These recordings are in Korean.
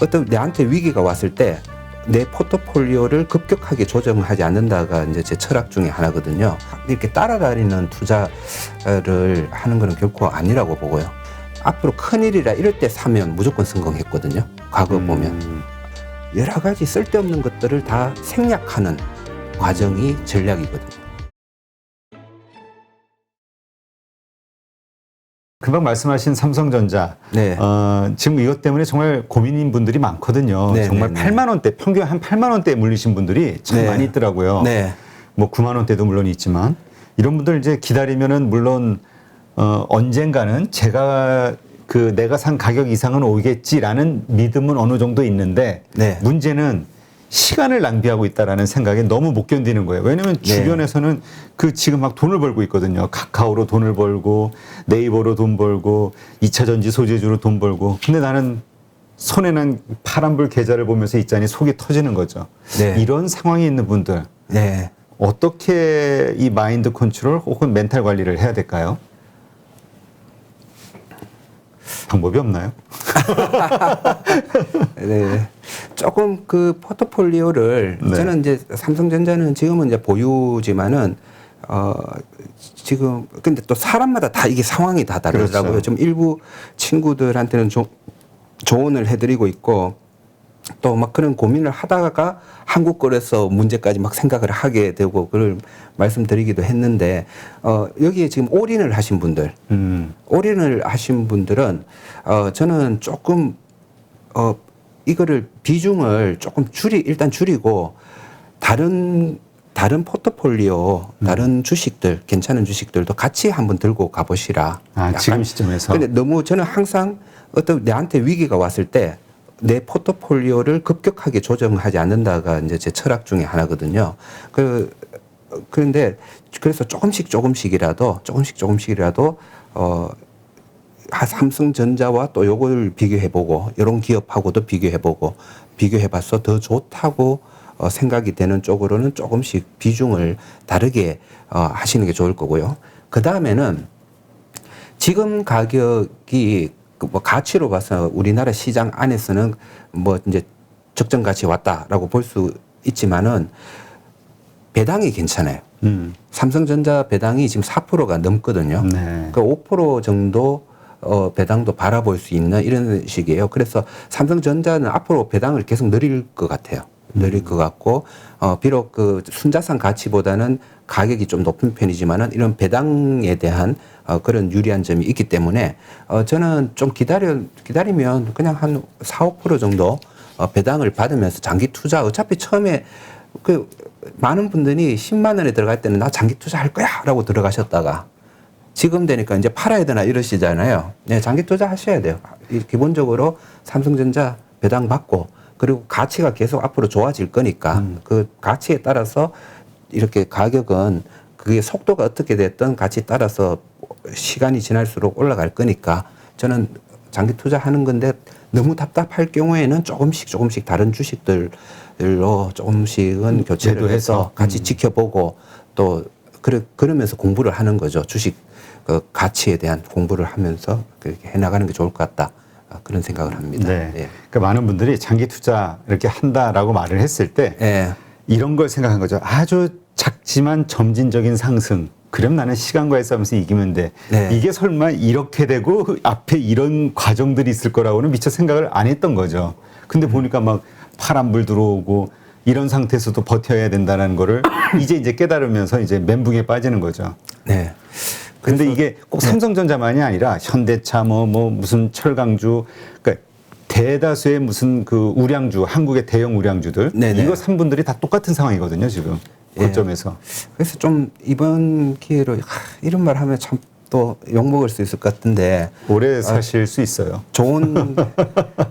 어떤 내한테 위기가 왔을 때 내 포트폴리오를 급격하게 조정하지 않는다가 이제 제 철학 중에 하나거든요. 이렇게 따라다니는 투자를 하는 거는 결코 아니라고 보고요. 앞으로 큰일이라 이럴 때 사면 무조건 성공했거든요. 과거 보면. 여러 가지 쓸데없는 것들을 다 생략하는 과정이 전략이거든요. 금방 말씀하신 삼성전자, 네. 지금 이것 때문에 정말 고민인 분들이 많거든요. 네, 정말 네, 8만 원대, 평균 한 8만 원대에 물리신 분들이 참 네. 많이 있더라고요. 네. 뭐 9만 원대도 물론 있지만 이런 분들 이제 기다리면은 물론 언젠가는 내가 산 가격 이상은 오겠지라는 믿음은 어느 정도 있는데 네. 문제는 시간을 낭비하고 있다라는 생각에 너무 못 견디는 거예요. 왜냐하면 주변에서는 지금 막 돈을 벌고 있거든요. 카카오로 돈을 벌고 네이버로 돈 벌고 2차 전지 소재주로 돈 벌고. 근데 나는 손에 난 파란불 계좌를 보면서 있자니 속이 터지는 거죠. 네. 이런 상황이 있는 분들 네. 어떻게 이 마인드 컨트롤 혹은 멘탈 관리를 해야 될까요? 방법이 없나요? 네. 조금 그 포트폴리오를 네. 저는 이제 삼성전자는 지금은 이제 보유지만은 지금 근데 또 사람마다 다 이게 상황이 다 다르더라고요. 그렇죠. 좀 일부 친구들한테는 좀 조언을 해드리고 있고 또 막 그런 고민을 하다가 한국 거래소 문제까지 막 생각을 하게 되고 그걸 말씀드리기도 했는데 여기에 지금 올인을 하신 분들 올인을 하신 분들은 저는 조금 이거를 비중을 조금 일단 줄이고 다른 포트폴리오 다른 주식들 괜찮은 주식들도 같이 한번 들고 가보시라. 지금 시점에서. 근데 너무 저는 항상 어떤 내한테 위기가 왔을 때 내 포트폴리오를 급격하게 조정하지 않는다가 이제 제 철학 중에 하나거든요. 그런데 그래서 조금씩이라도 삼성전자와 또 요걸 비교해보고 이런 기업하고도 비교해봐서 더 좋다고 생각이 되는 쪽으로는 조금씩 비중을 다르게 하시는 게 좋을 거고요. 그 다음에는 지금 가격이 뭐 가치로 봐서 우리나라 시장 안에서는 뭐 이제 적정 가치 왔다라고 볼 수 있지만은 배당이 괜찮아요. 삼성전자 배당이 지금 4%가 넘거든요. 네. 그 5% 정도 배당도 바라볼 수 있는 이런 식이에요. 그래서 삼성전자는 앞으로 배당을 계속 늘릴 것 같아요. 늘릴 것 같고 비록 그 순자산 가치보다는 가격이 좀 높은 편이지만은 이런 배당에 대한 그런 유리한 점이 있기 때문에 저는 좀 기다리면 그냥 한 4~5% 정도 배당을 받으면서 장기 투자 어차피 처음에 그 많은 분들이 10만 원에 들어갈 때는 나 장기 투자할 거야라고 들어가셨다가 지금 되니까 이제 팔아야 되나 이러시잖아요. 네, 장기 투자 하셔야 돼요. 기본적으로 삼성전자 배당 받고 그리고 가치가 계속 앞으로 좋아질 거니까 그 가치에 따라서 이렇게 가격은 그게 속도가 어떻게 됐든 가치 따라서 시간이 지날수록 올라갈 거니까 저는 장기 투자하는 건데 너무 답답할 경우에는 조금씩 다른 주식들로 조금씩은 교체를 해서 같이 지켜보고 또 그러면서 공부를 하는 거죠. 주식 그 가치에 대한 공부를 하면서 그렇게 해나가는 게 좋을 것 같다. 그런 생각을 합니다. 네. 예. 그러니까 많은 분들이 장기 투자 이렇게 한다라고 말을 했을 때 예. 이런 걸 생각한 거죠. 아주 작지만 점진적인 상승. 그럼 나는 시간과의 싸움에서 이기면 돼. 네. 이게 설마 이렇게 되고 앞에 이런 과정들이 있을 거라고는 미처 생각을 안 했던 거죠. 근데 보니까 막 파란불 들어오고 이런 상태에서도 버텨야 된다는 거를 이제 깨달으면서 이제 멘붕에 빠지는 거죠. 네. 근데 이게 꼭 삼성전자만이 아니라 현대차 뭐 무슨 철강주 그러니까 대다수의 무슨 그 우량주 한국의 대형 우량주들 네네. 이거 산 분들이 다 똑같은 상황이거든요 지금 고점에서. 그래서 좀 이번 기회로 이런 말 하면 참 또 욕먹을 수 있을 것 같은데 오래 사실 수 있어요.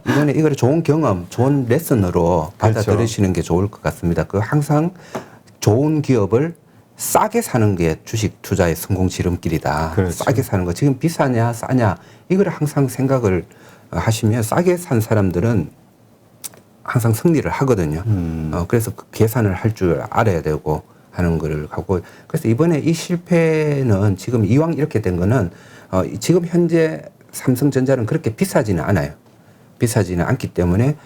이번에 이걸 좋은 경험, 좋은 레슨으로 받아들이시는 게 좋을 것 같습니다. 그 항상 좋은 기업을 싸게 사는 게 주식 투자의 성공 지름길이다. 그렇죠. 싸게 사는 거. 지금 비싸냐, 싸냐, 이걸 항상 생각을 하시면 싸게 산 사람들은 항상 승리를 하거든요. 그래서 그 계산을 할 줄 알아야 되고 하는 거를 하고. 그래서 이번에 이 실패는 지금 이왕 이렇게 된 거는 지금 현재 삼성전자는 그렇게 비싸지는 않아요. 비싸지는 않기 때문에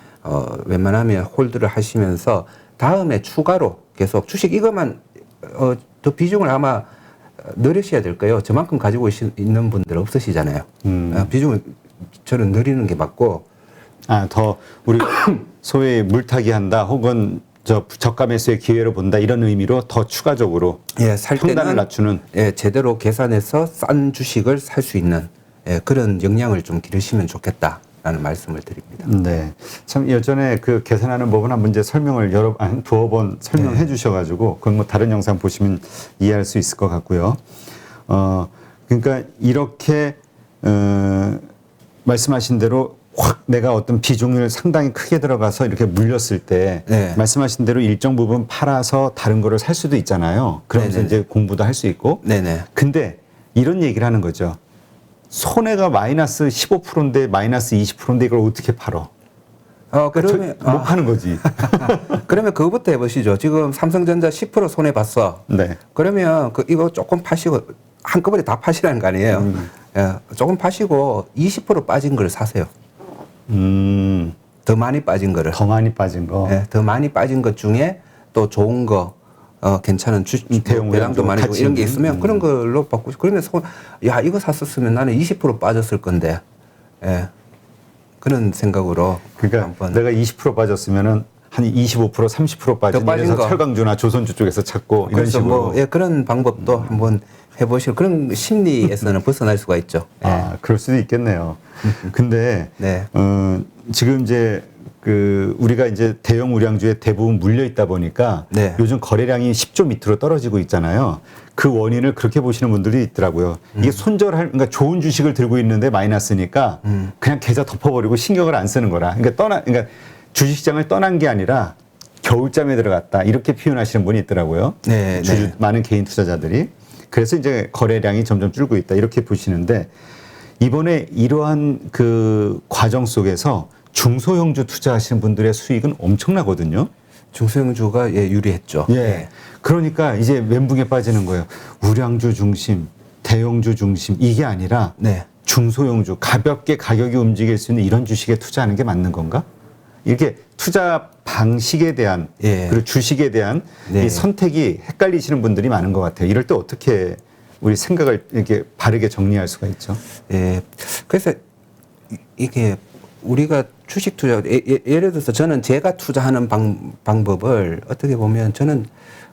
웬만하면 홀드를 하시면서 다음에 추가로 계속 주식 이것만 더 비중을 아마 늘리셔야 될 거예요. 저만큼 가지고 있는 분들 없으시잖아요. 비중을 저는 늘리는 게 맞고. 더 우리 소위 물타기 한다 혹은 저가 매수의 기회로 본다 이런 의미로 더 추가적으로 예, 살 평단을 때는 낮추는 제대로 계산해서 싼 주식을 살 수 있는 그런 역량을 좀 기르시면 좋겠다라는 말씀을 드립니다. 네. 참 예전에 그 계산하는 법은 한 문제 설명을 두어 번 설명해 주셔가지고 그건 뭐 다른 영상 보시면 이해할 수 있을 것 같고요. 그러니까 이렇게 말씀하신 대로 확 내가 어떤 비중을 상당히 크게 들어가서 이렇게 물렸을 때 네. 말씀하신 대로 일정 부분 팔아서 다른 거를 살 수도 있잖아요. 그러면서 네네. 이제 공부도 할 수 있고. 네네. 근데 이런 얘기를 하는 거죠. 손해가 마이너스 15%인데 마이너스 20%인데 이걸 어떻게 팔어? 그러면 못 파는 거지. 그러면 그거부터 해보시죠. 지금 삼성전자 10% 손해 봤어. 네. 그러면 이거 조금 파시고 한꺼번에 다 파시라는 거 아니에요. 예, 조금 파시고 20% 빠진 걸 사세요. 더 많이 빠진 거를. 더 많이 빠진 거. 예, 더 많이 빠진 것 중에 또 좋은 거, 괜찮은 대형 배당도 우량주 많이 주고 같이 이런 게 있는. 있으면 그런 걸로 바꾸고, 그러면 야, 이거 샀었으면 나는 20% 빠졌을 건데, 예, 그런 생각으로. 그러니까 한번. 내가 20% 빠졌으면은 한 25%, 30% 빠진 빠진 그래서 거. 철강주나 조선주 쪽에서 찾고 이런 그래서 식으로. 뭐, 예, 그런 방법도 한번 해보시고, 그런 심리에서는 벗어날 수가 있죠. 예. 그럴 수도 있겠네요. 근데 네. 지금 이제 우리가 이제 대형 우량주에 대부분 물려 있다 보니까 네. 요즘 거래량이 10조 밑으로 떨어지고 있잖아요. 그 원인을 그렇게 보시는 분들이 있더라고요. 이게 그러니까 좋은 주식을 들고 있는데 마이너스니까 그냥 계좌 덮어버리고 신경을 안 쓰는 거라. 그러니까 주식시장을 떠난 게 아니라 겨울잠에 들어갔다 이렇게 표현하시는 분이 있더라고요. 네, 네. 많은 개인 투자자들이. 그래서 이제 거래량이 점점 줄고 있다 이렇게 보시는데 이번에 이러한 그 과정 속에서 중소형주 투자하시는 분들의 수익은 엄청나거든요. 중소형주가 유리했죠. 예. 그러니까 이제 멘붕에 빠지는 거예요. 우량주 중심, 대형주 중심 이게 아니라 네. 중소형주 가볍게 가격이 움직일 수 있는 이런 주식에 투자하는 게 맞는 건가? 이렇게 투자 방식에 대한 예. 그리고 주식에 대한 네. 이 선택이 헷갈리시는 분들이 많은 것 같아요. 이럴 때 어떻게 우리 생각을 이렇게 바르게 정리할 수가 있죠? 예. 그래서 이게 우리가 주식 투자, 예를 들어서 저는 제가 투자하는 방법을 어떻게 보면 저는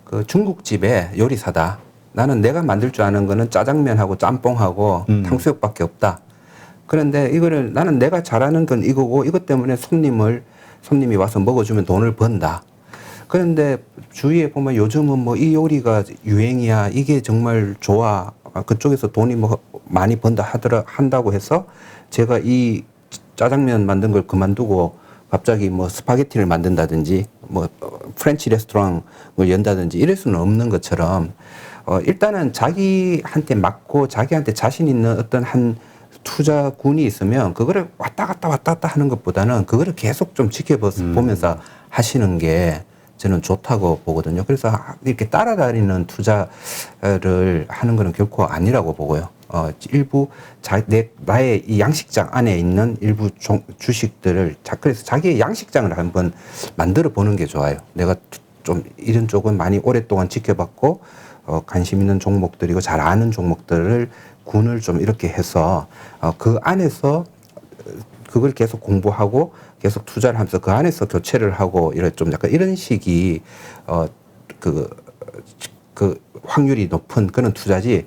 그 중국집의 요리사다. 나는 내가 만들 줄 아는 거는 짜장면하고 짬뽕하고 탕수육밖에 없다. 그런데 이거를 나는 내가 잘하는 건 이거고 이것 때문에 손님이 와서 먹어주면 돈을 번다. 그런데 주위에 보면 요즘은 뭐 이 요리가 유행이야. 이게 정말 좋아. 그쪽에서 돈이 뭐 많이 한다고 해서 제가 이 짜장면 만든 걸 그만두고 갑자기 뭐 스파게티를 만든다든지 뭐 프렌치 레스토랑을 연다든지 이럴 수는 없는 것처럼 일단은 자기한테 맞고 자기한테 자신 있는 어떤 한 투자군이 있으면 그거를 왔다 갔다 하는 것보다는 그거를 계속 좀 지켜보면서 하시는 게 저는 좋다고 보거든요. 그래서 이렇게 따라다니는 투자를 하는 거는 결코 아니라고 보고요. 일부 나의 이 양식장 안에 있는 일부 주식들을 그래서 자기의 양식장을 한번 만들어 보는 게 좋아요. 내가 좀 이런 쪽은 많이 오랫동안 지켜봤고 관심 있는 종목들이고 잘 아는 종목들을 군을 좀 이렇게 해서 그 안에서 그걸 계속 공부하고 계속 투자를 하면서 그 안에서 교체를 하고 이런 좀 약간 이런 식이 그 확률이 높은 그런 투자지.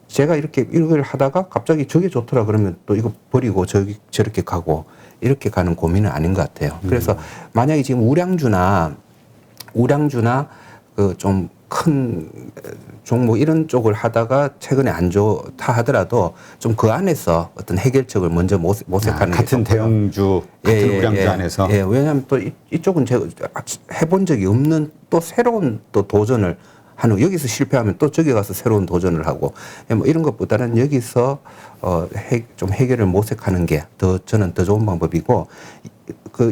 제가 이렇게 이걸 하다가 갑자기 저게 좋더라 그러면 또 이거 버리고 저렇게 가고 이렇게 가는 고민은 아닌 것 같아요. 그래서 만약에 지금 우량주나 그 좀 큰 종목 이런 쪽을 하다가 최근에 안 좋다 하더라도 좀 그 안에서 어떤 해결책을 먼저 모색하는 게 같은 좋고요. 대형주, 같은 우량주 안에서. 예, 왜냐하면 또 이쪽은 제가 해본 적이 없는 또 새로운 또 도전을 하는, 여기서 실패하면 또 저기 가서 새로운 도전을 하고 뭐 이런 것보다는 여기서 좀 해결을 모색하는 게 저는 더 좋은 방법이고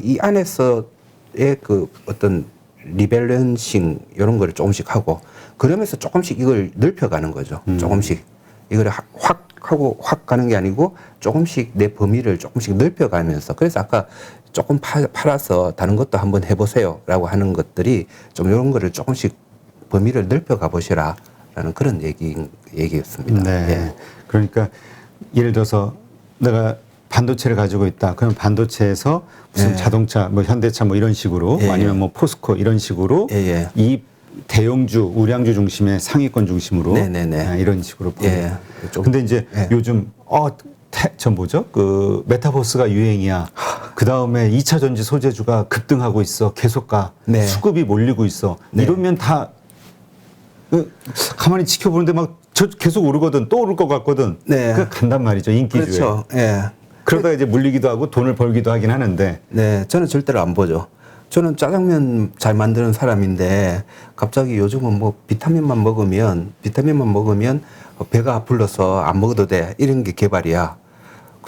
이 안에서의 그 어떤 리밸런싱 이런 거를 조금씩 하고 그러면서 조금씩 이걸 넓혀가는 거죠. 조금씩 이걸 확 하고 확 가는 게 아니고 조금씩 내 범위를 조금씩 넓혀가면서 그래서 아까 조금 팔아서 다른 것도 한번 해보세요라고 하는 것들이 좀 이런 거를 조금씩 범위를 넓혀 가보시라라는 그런 얘기였습니다. 네. 예. 그러니까 예를 들어서 내가 반도체를 가지고 있다. 그럼 반도체에서 무슨 예. 자동차, 뭐 현대차 뭐 이런 식으로 예. 아니면 뭐 포스코 이런 식으로 예. 이 대형주, 우량주 중심의 상위권 중심으로 네네네. 이런 식으로 보는. 예. 좀- 근데 이제 예. 요즘 저 뭐죠? 그 메타버스가 유행이야. 그 다음에 2차 전지 소재주가 급등하고 있어. 계속 가. 네. 수급이 몰리고 있어. 네. 이러면 다 가만히 지켜보는데 막 저 계속 오르거든. 또 오를 것 같거든. 네. 그 간단 말이죠. 인기주에. 그렇죠. 예. 그러다가 이제 물리기도 하고 돈을 벌기도 하긴 하는데. 네, 저는 절대로 안 보죠. 저는 짜장면 잘 만드는 사람인데 갑자기 요즘은 뭐 비타민만 먹으면 배가 불러서 안 먹어도 돼 이런 게 개발이야.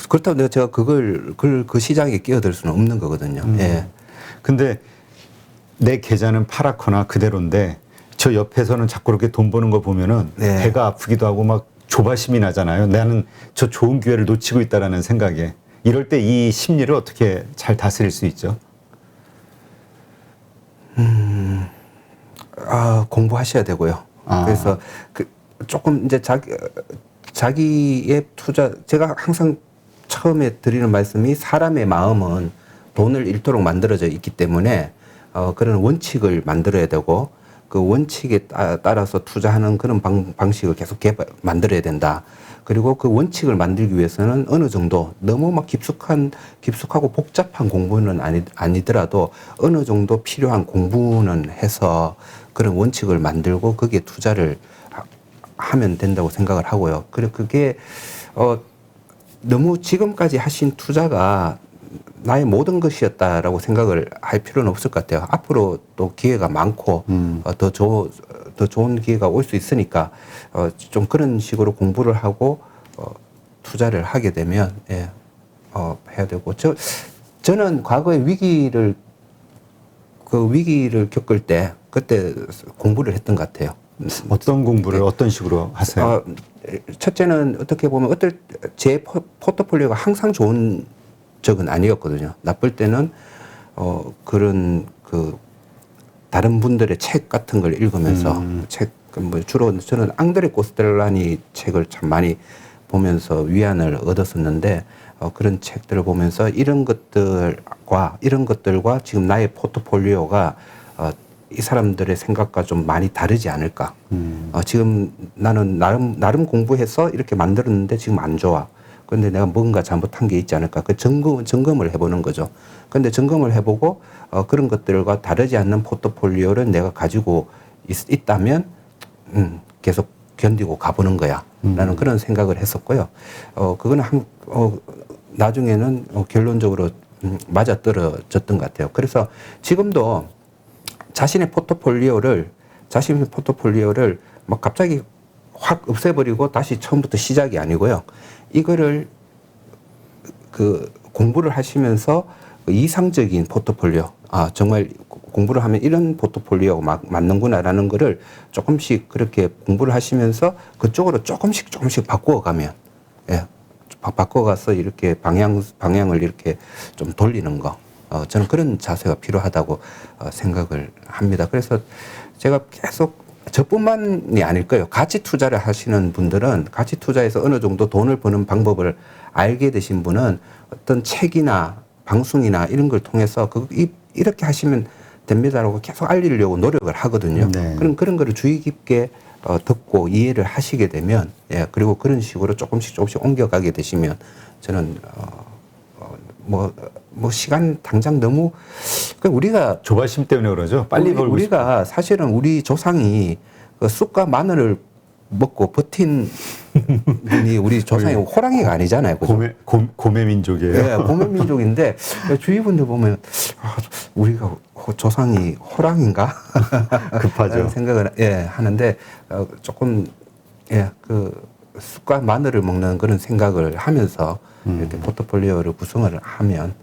그렇다고 내가 제가 그 시장에 끼어들 수는 없는 거거든요. 예. 근데 내 계좌는 파랗거나 그대로인데 저 옆에서는 자꾸 그렇게 돈 버는 거 보면은 네. 배가 아프기도 하고 막 조바심이 나잖아요. 나는 저 좋은 기회를 놓치고 있다라는 생각에. 이럴 때 이 심리를 어떻게 잘 다스릴 수 있죠? 공부하셔야 되고요. 그래서 조금 이제 자기의 투자, 제가 항상 처음에 드리는 말씀이 사람의 마음은 돈을 잃도록 만들어져 있기 때문에 그런 원칙을 만들어야 되고 그 원칙에 따라서 투자하는 그런 방식을 계속 만들어야 된다. 그리고 그 원칙을 만들기 위해서는 어느 정도 너무 막 깊숙하고 복잡한 공부는 아니더라도 어느 정도 필요한 공부는 해서 그런 원칙을 만들고 거기에 투자를 하면 된다고 생각을 하고요. 그리고 그게 너무 지금까지 하신 투자가 나의 모든 것이었다라고 생각을 할 필요는 없을 것 같아요. 앞으로 또 기회가 많고 더 좋은 기회가 올 수 있으니까 좀 그런 식으로 공부를 하고 투자를 하게 되면 해야 되고 저는 과거에 위기를 겪을 때 그때 공부를 했던 것 같아요. 어떤 공부를 어떤 식으로 하세요? 첫째는 어떻게 보면 제 포트폴리오가 항상 좋은 적은 아니었거든요. 나쁠 때는 그런 다른 분들의 책 같은 걸 읽으면서 뭐 주로 저는 앙드레 코스텔라니 책을 참 많이 보면서 위안을 얻었었는데 그런 책들을 보면서 이런 것들과 지금 나의 포트폴리오가 이 사람들의 생각과 좀 많이 다르지 않을까. 지금 나는 나름 공부해서 이렇게 만들었는데 지금 안 좋아. 그런데 내가 뭔가 잘못한 게 있지 않을까. 그 점검을 해보는 거죠. 그런데 점검을 해보고 그런 것들과 다르지 않는 포트폴리오를 내가 가지고 있다면 계속 견디고 가보는 거야. 라는 그런 생각을 했었고요. 그거는 나중에는 결론적으로 맞아떨어졌던 것 같아요. 그래서 지금도 자신의 포트폴리오를 막 갑자기 확 없애버리고 다시 처음부터 시작이 아니고요. 이거를 공부를 하시면서 이상적인 포트폴리오, 정말 공부를 하면 이런 포트폴리오가 맞는구나라는 거를 조금씩 그렇게 공부를 하시면서 그쪽으로 조금씩 바꾸어가면, 바꿔가서 이렇게 방향을 이렇게 좀 돌리는 거. 저는 그런 자세가 필요하다고 생각을 합니다. 그래서 제가 계속 저뿐만이 아닐 거예요. 가치 투자를 하시는 분들은 가치 투자에서 어느 정도 돈을 버는 방법을 알게 되신 분은 어떤 책이나 방송이나 이런 걸 통해서 이렇게 하시면 됩니다라고 계속 알리려고 노력을 하거든요. 네. 그런 거를 주의 깊게 듣고 이해를 하시게 되면, 그리고 그런 식으로 조금씩 옮겨가게 되시면 저는 뭐 시간 당장 너무 우리가 조바심 때문에 그러죠. 빨리 벌고 우리가 사실은 우리 조상이 쑥과 마늘을 먹고 버틴 분이 우리 조상이 호랑이가 아니잖아요. 그죠? 고매 민족이에요. 네, 고매 민족인데 주위 분들 보면 우리가 조상이 호랑인가? 급하죠. 생각을 하는데 조금 쑥과 마늘을 먹는 그런 생각을 하면서 이렇게 포트폴리오를 구성을 하면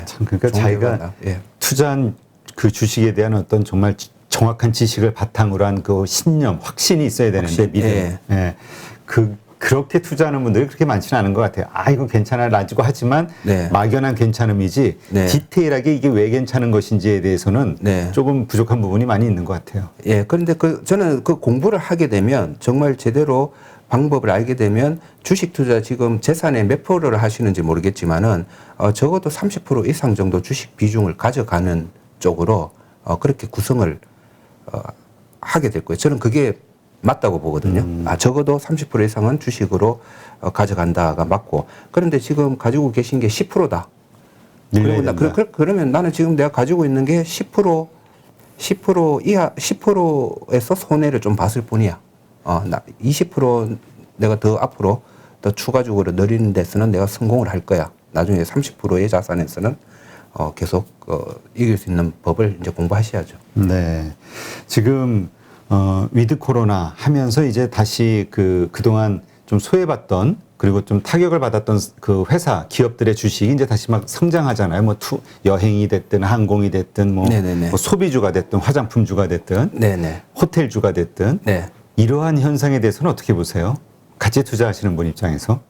참 그러니까 자기가 투자한 그 주식에 대한 어떤 정말 정확한 지식을 바탕으로 한 그 신념, 확신이 있어야 되는데 믿음. 그 그렇게 투자하는 분들이 그렇게 많지는 않은 것 같아요. 아, 이거 괜찮아 라지고 하지만 네. 막연한 괜찮음이지 네. 디테일하게 이게 왜 괜찮은 것인지에 대해서는 네. 조금 부족한 부분이 많이 있는 것 같아요. 예, 그런데 저는 그 공부를 하게 되면 정말 제대로 방법을 알게 되면 주식 투자 지금 재산의 몇 프로를 하시는지 모르겠지만은 적어도 30% 이상 정도 주식 비중을 가져가는 쪽으로 그렇게 구성을 하게 될 거예요. 저는 그게 맞다고 보거든요. 적어도 30% 이상은 주식으로 가져간다가 맞고, 그런데 지금 가지고 계신 게 10%다. 늘려야 된다. 그러면 나는 지금 내가 가지고 있는 게 10% 이하, 10%에서 손해를 좀 봤을 뿐이야. 나 20% 내가 더 앞으로 더 추가적으로 늘리는 데서는 내가 성공을 할 거야. 나중에 30%의 자산에서는 계속 이길 수 있는 법을 이제 공부하셔야죠. 네. 지금 위드 코로나 하면서 이제 다시 그동안 좀 소외받던 그리고 좀 타격을 받았던 그 회사 기업들의 주식이 이제 다시 막 성장하잖아요. 뭐 여행이 됐든 항공이 됐든 뭐 소비주가 됐든 화장품주가 됐든 네네. 호텔주가 됐든 네. 이러한 현상에 대해서는 어떻게 보세요? 같이 투자하시는 분 입장에서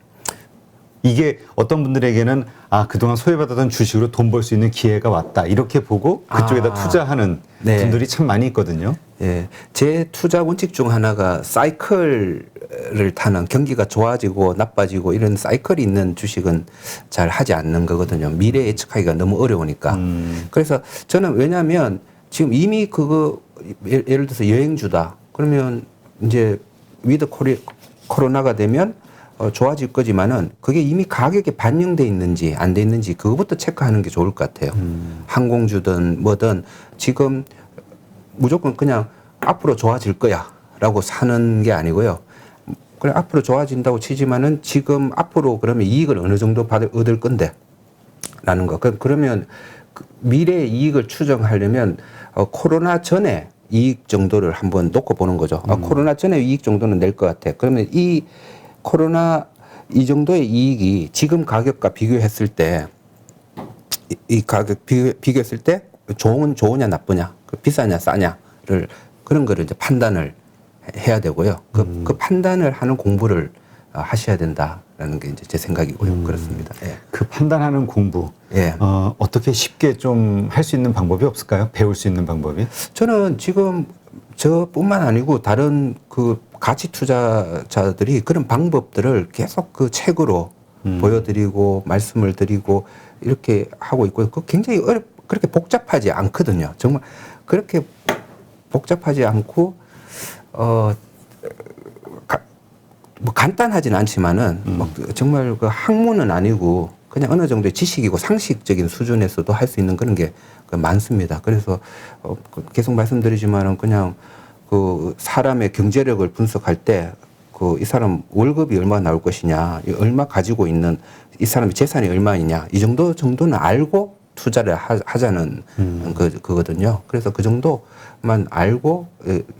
이게 어떤 분들에게는 그동안 소외받았던 주식으로 돈 벌 수 있는 기회가 왔다 이렇게 보고 그쪽에다 투자하는 네. 분들이 참 많이 있거든요. 예, 제 투자 원칙 중 하나가 사이클을 타는, 경기가 좋아지고 나빠지고 이런 사이클이 있는 주식은 잘 하지 않는 거거든요. 미래 예측하기가 너무 어려우니까. 그래서 저는, 왜냐하면 지금 이미 예를 들어서 여행주다. 그러면 이제 위드 코로나가 되면 좋아질 거지만은 그게 이미 가격에 반영돼 있는지 안 돼 있는지 그거부터 체크하는 게 좋을 것 같아요. 항공주든 뭐든 지금 무조건 그냥 앞으로 좋아질 거야 라고 사는 게 아니고요. 그래, 앞으로 좋아진다고 치지만은 지금 앞으로 그러면 이익을 어느 정도 얻을 건데 라는 거. 그러면 미래의 이익을 추정하려면 코로나 전에 이익 정도를 한번 놓고 보는 거죠. 코로나 전에 이익 정도는 낼 것 같아. 그러면 이 정도의 이익이 지금 가격과 비교했을 때, 이 가격 비교했을 때 좋으냐 나쁘냐, 비싸냐 싸냐를, 그런 거를 이제 판단을 해야 되고요. 그 판단을 하는 공부를 하셔야 된다라는 게 이제 제 생각이고요. 그렇습니다. 예. 그 판단하는 공부, 예. 어떻게 쉽게 좀 할 수 있는 방법이 없을까요? 배울 수 있는 방법이? 저는 지금 저뿐만 아니고 다른 그 가치 투자자들이 그런 방법들을 계속 그 책으로 보여드리고 말씀을 드리고 이렇게 하고 있고요. 그 굉장히 그렇게 복잡하지 않거든요. 정말 그렇게 복잡하지 않고 뭐 간단하진 않지만은 뭐 정말 그 학문은 아니고 그냥 어느 정도의 지식이고 상식적인 수준에서도 할 수 있는 그런 게 많습니다. 그래서 계속 말씀드리지만은 그냥 그 사람의 경제력을 분석할 때 이 사람 월급이 얼마 나올 것이냐, 얼마 가지고 있는, 이 사람의 재산이 얼마이냐, 이 정도는 알고 투자를 하자는 그거든요. 그래서 그 정도만 알고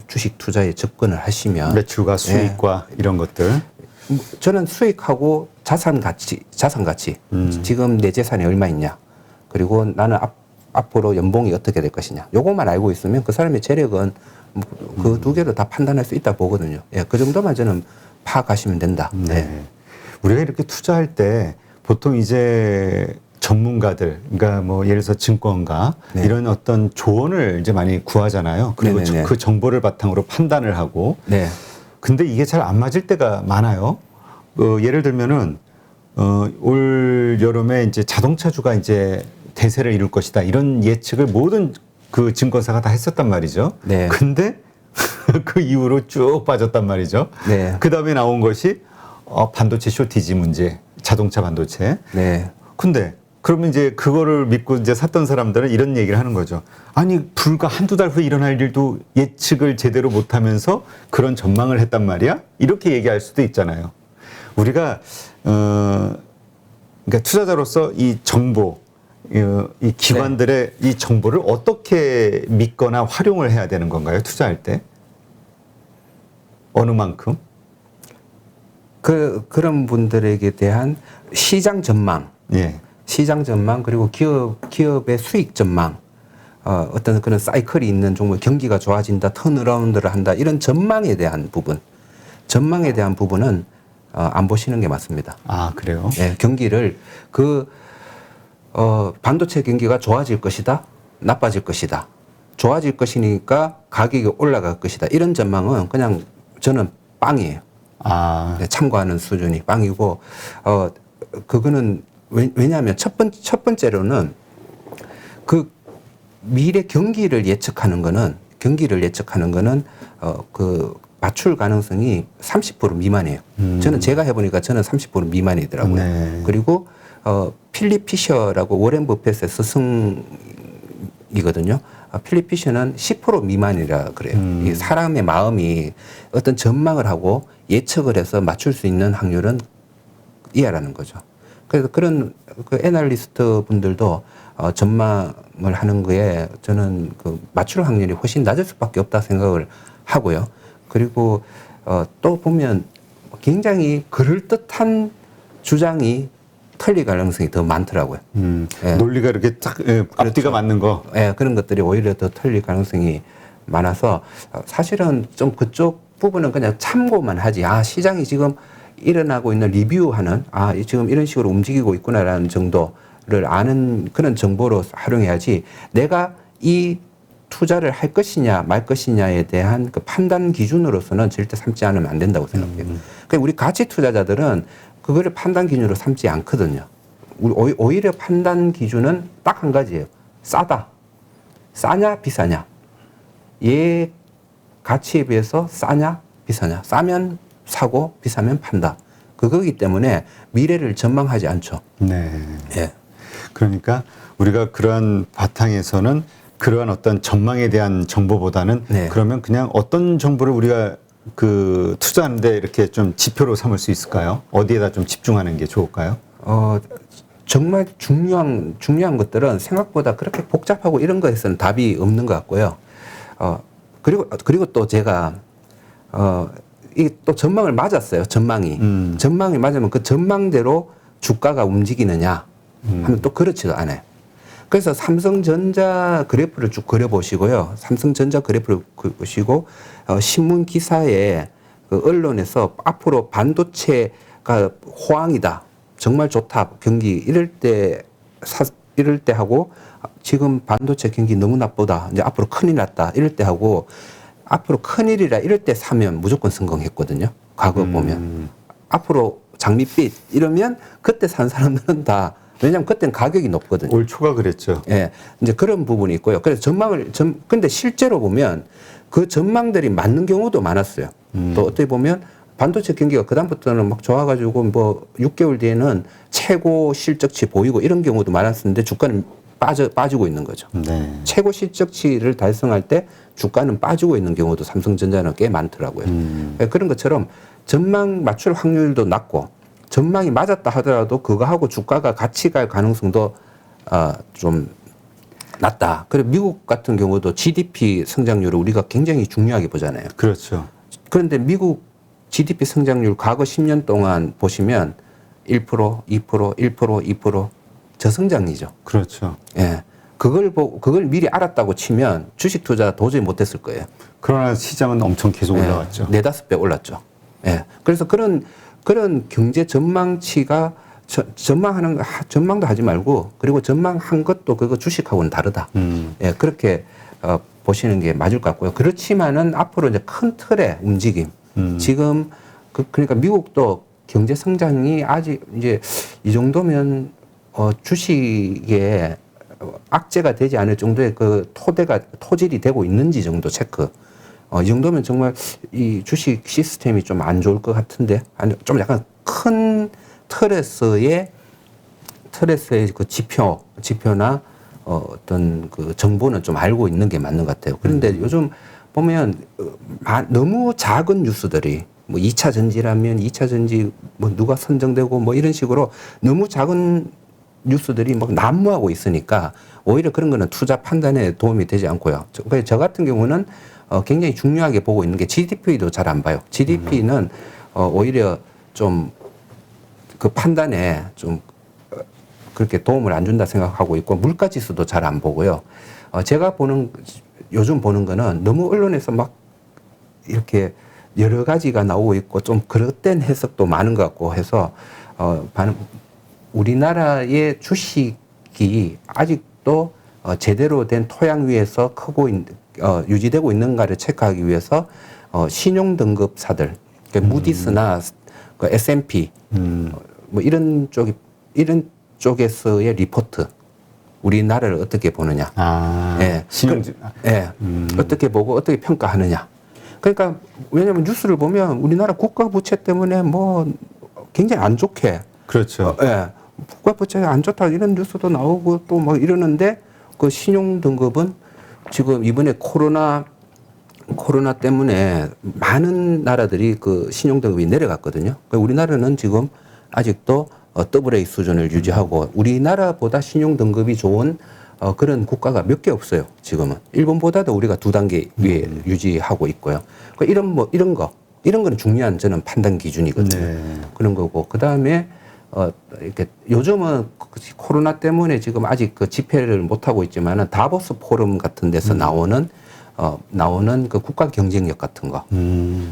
주식 투자에 접근을 하시면, 매출과 수익과 이런 것들. 저는 수익하고 자산 가치 지금 내 재산이 얼마 있냐, 그리고 나는 앞으로 연봉이 어떻게 될 것이냐, 요것만 알고 있으면 그 사람의 재력은 그 두 개로 다 판단할 수 있다 보거든요. 예, 그 정도만 저는 파악하시면 된다. 네. 네. 우리가 이렇게 투자할 때 보통 이제 전문가들, 그러니까 뭐 예를 들어서 증권가 네. 이런 어떤 조언을 이제 많이 구하잖아요. 그리고 네네네. 그 정보를 바탕으로 판단을 하고. 네. 근데 이게 잘 안 맞을 때가 많아요. 예를 들면은 올 여름에 이제 자동차주가 이제 대세를 이룰 것이다, 이런 예측을 모든 그 증권사가 다 했었단 말이죠. 네. 근데 그 이후로 쭉 빠졌단 말이죠. 네. 그 다음에 나온 것이 반도체 쇼티지 문제, 자동차 반도체. 네. 근데 그러면 이제 그거를 믿고 이제 샀던 사람들은 이런 얘기를 하는 거죠. 아니, 불과 한두 달 후에 일어날 일도 예측을 제대로 못하면서 그런 전망을 했단 말이야? 이렇게 얘기할 수도 있잖아요. 우리가 그러니까 투자자로서 이 정보, 이 기관들의 이 정보를 어떻게 믿거나 활용을 해야 되는 건가요? 투자할 때? 어느 만큼? 그런 분들에게 대한 시장 전망, 예. 시장 전망, 그리고 기업의 수익 전망, 어떤 그런 사이클이 있는 종목, 경기가 좋아진다, 턴어라운드를 한다, 이런 전망에 대한 부분은 안 보시는 게 맞습니다. 아, 그래요? 예, 경기를 반도체 경기가 좋아질 것이다, 나빠질 것이다. 좋아질 것이니까 가격이 올라갈 것이다. 이런 전망은 그냥 저는 빵이에요. 아, 네, 참고하는 수준이 빵이고, 그거는 왜냐하면 첫 번째로는 그 미래 경기를 예측하는 거는 그 맞출 가능성이 30% 미만이에요. 저는 제가 해보니까 저는 30% 미만이더라고요. 네. 그리고 필립 피셔라고 워렌 버핏의 스승이거든요. 필립 피셔는 10% 미만이라 그래요. 이 사람의 마음이 어떤 전망을 하고 예측을 해서 맞출 수 있는 확률은 이하라는 거죠. 그래서 그런 그 애널리스트 분들도 전망을 하는 거에 저는 그 맞출 확률이 훨씬 낮을 수밖에 없다 생각을 하고요. 그리고 또 보면 굉장히 그럴듯한 주장이 틀릴 가능성이 더 많더라고요. 예. 논리가 이렇게 딱 앞뒤가 맞는 거. 예, 그런 것들이 오히려 더 틀릴 가능성이 많아서 사실은 좀 그쪽 부분은 그냥 참고만 하지. 아, 시장이 지금 일어나고 있는 리뷰하는 지금 이런 식으로 움직이고 있구나라는 정도를 아는 그런 정보로 활용해야지 내가 이 투자를 할 것이냐 말 것이냐에 대한 그 판단 기준으로서는 절대 삼지 않으면 안 된다고 생각해요. 그러니까 우리 가치 투자자들은 그거를 판단 기준으로 삼지 않거든요. 오히려 판단 기준은 딱 한 가지예요. 싸다. 싸냐 비싸냐. 얘 가치에 비해서 싸냐 비싸냐. 싸면 사고 비싸면 판다. 그거기 때문에 미래를 전망하지 않죠. 네. 예. 그러니까 우리가 그러한 바탕에서는 그러한 어떤 전망에 대한 정보보다는 네. 그러면 그냥 어떤 정보를 우리가 그 투자하는데 이렇게 좀 지표로 삼을 수 있을까요? 어디에다 좀 집중하는 게 좋을까요? 정말 중요한 것들은 생각보다 그렇게 복잡하고 이런 거에서는 답이 없는 것 같고요. 그리고 또 제가 이 또 전망을 맞았어요. 전망이 맞으면 그 전망대로 주가가 움직이느냐 하면 또 그렇지도 않아요. 그래서 삼성전자 그래프를 쭉 그려보시고요. 삼성전자 그래프를 보시고 신문 기사에 그 언론에서 앞으로 반도체가 호황이다. 정말 좋다. 경기 이럴 때 하고 지금 반도체 경기 너무 나쁘다. 이제 앞으로 큰일 났다. 이럴 때 하고 앞으로 큰일이라 이럴 때 사면 무조건 성공했거든요. 과거 보면. 앞으로 장밋빛 이러면 그때 산 사람들은 다 왜냐하면 그때는 가격이 높거든요. 올 초가 그랬죠. 예. 이제 그런 부분이 있고요. 그래서 근데 실제로 보면 그 전망들이 맞는 경우도 많았어요. 또 어떻게 보면 반도체 경기가 그다음부터는 막 좋아가지고 뭐 6개월 뒤에는 최고 실적치 보이고 이런 경우도 많았었는데 주가는 빠지고 있는 거죠. 네. 최고 실적치를 달성할 때 주가는 빠지고 있는 경우도 삼성전자는 꽤 많더라고요. 그런 것처럼 전망 맞출 확률도 낮고 전망이 맞았다 하더라도 그거하고 주가가 같이 갈 가능성도 좀 낮다. 그리고 미국 같은 경우도 GDP 성장률을 우리가 굉장히 중요하게 보잖아요. 그렇죠. 그런데 미국 GDP 성장률 과거 10년 동안 보시면 1%, 2%, 1%, 2% 저성장이죠. 그렇죠. 예. 그걸 미리 알았다고 치면 주식 투자 도저히 못했을 거예요. 그러나 시장은 엄청 계속 올라왔죠. 4-5배 올랐죠. 예. 그래서 그런 경제 전망치가 전망도 하지 말고 그리고 전망한 것도 그거 주식하고는 다르다. 예. 그렇게 보시는 게 맞을 것 같고요. 그렇지만은 앞으로 이제 큰 틀의 움직임. 지금 그러니까 미국도 경제 성장이 아직 이제 이 정도면 주식에 악재가 되지 않을 정도의 그 토질이 되고 있는지 정도 체크. 이 정도면 정말 이 주식 시스템이 좀 안 좋을 것 같은데, 아니, 좀 약간 큰 틀에서의 그 지표나 어떤 그 정보는 좀 알고 있는 게 맞는 것 같아요. 그런데 요즘 보면 너무 작은 뉴스들이 뭐 2차 전지라면 2차 전지 뭐 누가 선정되고 뭐 이런 식으로 너무 작은 뉴스들이 막 난무하고 있으니까 오히려 그런 거는 투자 판단에 도움이 되지 않고요. 저 같은 경우는 굉장히 중요하게 보고 있는 게 GDP도 잘 안 봐요. GDP는 오히려 좀 그 판단에 좀 그렇게 도움을 안 준다 생각하고 있고 물가 지수도 잘 안 보고요. 제가 요즘 보는 거는 너무 언론에서 막 이렇게 여러 가지가 나오고 있고 좀 그릇된 해석도 많은 것 같고 해서 우리나라의 주식이 아직도 제대로 된 토양 위에서 유지되고 있는가를 체크하기 위해서 신용 등급사들, 그러니까 무디스나 그 S&P 뭐 이런 쪽에서의 리포트, 우리나라를 어떻게 보느냐, 신용지, 어떻게 보고 어떻게 평가하느냐. 그러니까 왜냐하면 뉴스를 보면 우리나라 국가 부채 때문에 뭐 굉장히 안 좋게, 그렇죠. 국가 부채가 안 좋다 이런 뉴스도 나오고 또 뭐 이러는데 그 신용 등급은 지금 이번에 코로나 때문에 많은 나라들이 그 신용 등급이 내려갔거든요. 그러니까 우리나라는 지금 아직도 AA 수준을 유지하고 우리나라보다 신용 등급이 좋은 그런 국가가 몇 개 없어요. 지금은 일본보다도 우리가 2단계 위에 유지하고 있고요. 그러니까 이런 거는 중요한 저는 판단 기준이거든요. 네. 그런 거고 그 다음에 이렇게 요즘은 코로나 때문에 지금 아직 그 집회를 못 하고 있지만은 다보스 포럼 같은 데서 나오는 그 국가 경쟁력 같은 거.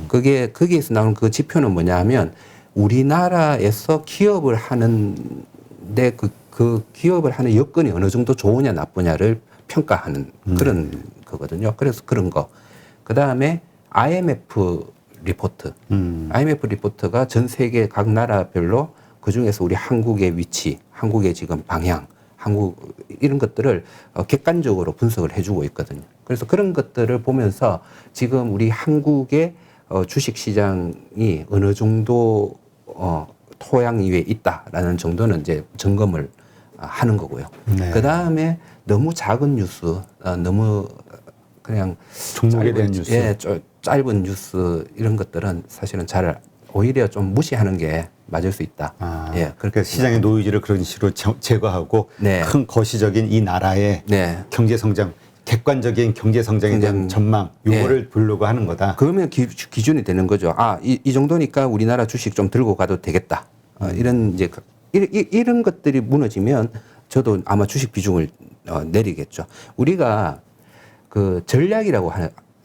그게 거기에서 나오는 그 지표는 뭐냐하면 우리나라에서 기업을 하는데 그 기업을 하는 여건이 어느 정도 좋으냐 나쁘냐를 평가하는 그런 거거든요. 그래서 그런 거. 그 다음에 IMF 리포트. IMF 리포트가 전 세계 각 나라별로 그 중에서 우리 한국의 위치, 한국의 지금 방향, 이런 것들을 객관적으로 분석을 해주고 있거든요. 그래서 그런 것들을 보면서 지금 우리 한국의 주식 시장이 어느 정도 토양 위에 있다라는 정도는 이제 점검을 하는 거고요. 네. 그 다음에 너무 작은 뉴스, 너무 그냥 종목에 대한 뉴스. 짧은 뉴스 이런 것들은 사실은 오히려 좀 무시하는 게 맞을 수 있다. 그러니까 시장의 노이즈를 그런 식으로 제거하고 네. 큰 거시적인 이 나라의 네. 경제 성장, 객관적인 경제 성장에 대한 전망, 요거를 보려고 하는 거다. 그러면 기준이 되는 거죠. 이 정도니까 우리나라 주식 좀 들고 가도 되겠다. 이런 것들이 무너지면 저도 아마 주식 비중을 내리겠죠. 우리가 그 전략이라고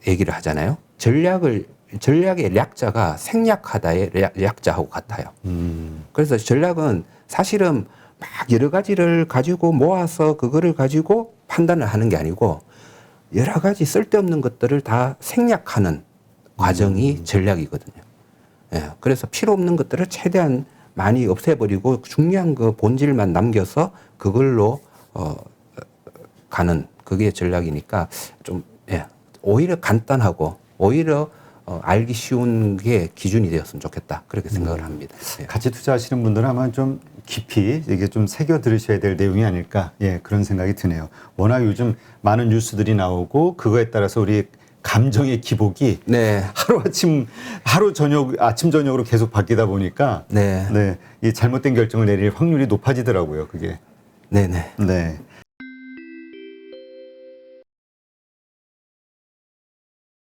얘기를 하잖아요. 전략의 약자가 생략하다의 약자하고 같아요. 그래서 전략은 사실은 막 여러 가지를 가지고 모아서 그거를 가지고 판단을 하는 게 아니고 여러 가지 쓸데없는 것들을 다 생략하는 과정이 전략이거든요. 그래서 필요 없는 것들을 최대한 많이 없애버리고 중요한 그 본질만 남겨서 그걸로 가는 그게 전략이니까 좀 오히려 간단하고 오히려 알기 쉬운 게 기준이 되었으면 좋겠다. 그렇게 생각을 합니다. 같이 투자하시는 분들은 아마 좀 깊이 이게 좀 새겨 들으셔야 될 내용이 아닐까. 그런 생각이 드네요. 워낙 요즘 많은 뉴스들이 나오고 그거에 따라서 우리 감정의 기복이 아침 저녁으로 계속 바뀌다 보니까 이 잘못된 결정을 내릴 확률이 높아지더라고요. 그게. 네네. 네.